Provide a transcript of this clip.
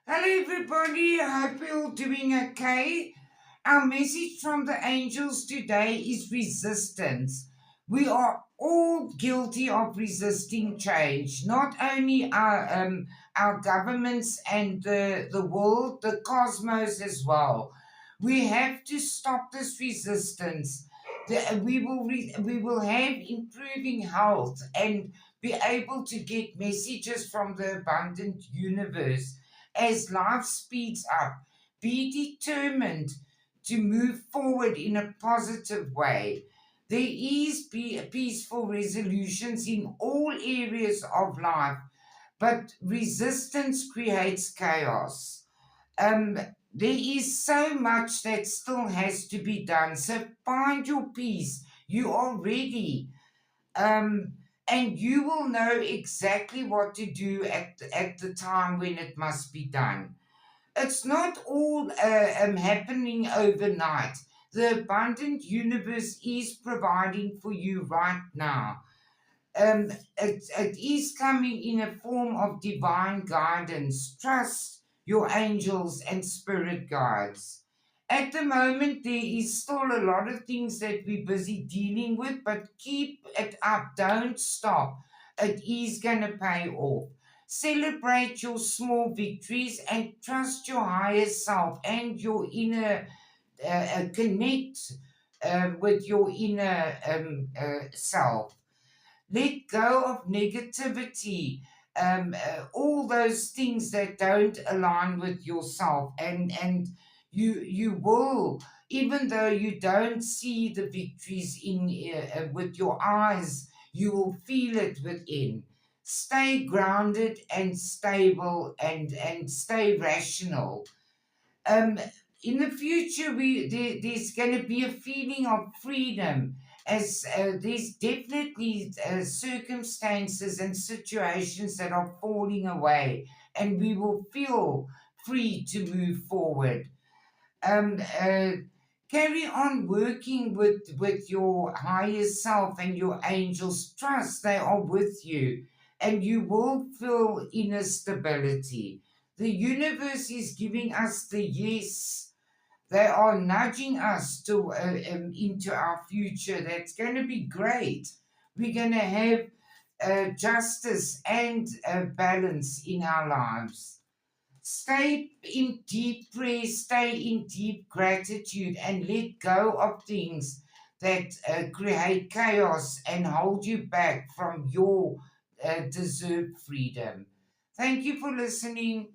Hello, everybody. I hope you're all doing okay. Our message from the angels today is resistance. We are all guilty of resisting change, not only our governments and the world, the cosmos as well. We have to stop this resistance. We will have improving health and be able to get messages from the abundant universe as life speeds up. Be determined to move forward in a positive way. There is peaceful resolutions in all areas of life, but resistance creates chaos. Um, there is so much that still has to be done. So find your peace. You are ready. Um, and you will know exactly what to do at the time when it must be done. It's not all happening overnight. The abundant universe is providing for you right now. It is coming in a form of divine guidance. Trust your angels and spirit guides. At the moment, there is still a lot of things that we're busy dealing with, but keep it up. Don't stop. It is going to pay off. Celebrate your small victories and trust your higher self and your inner, connect with your inner self. Let go of negativity, all those things that don't align with yourself, and you will, even though you don't see the victories in with your eyes, you will feel it within. Stay grounded and stable, and stay rational. um, in the future, there's going to be a feeling of freedom, as there's definitely circumstances and situations that are falling away, and we will feel free to move forward. um, uh, Carry on working with your higher self and your angels. Trust they are with you, and you will feel inner stability. The universe is giving us the yes. They are nudging us to into our future. That's going to be great. We're going to have justice and balance in our lives. Stay in deep prayer, stay in deep gratitude, and let go of things that create chaos and hold you back from your deserved freedom. Thank you for listening.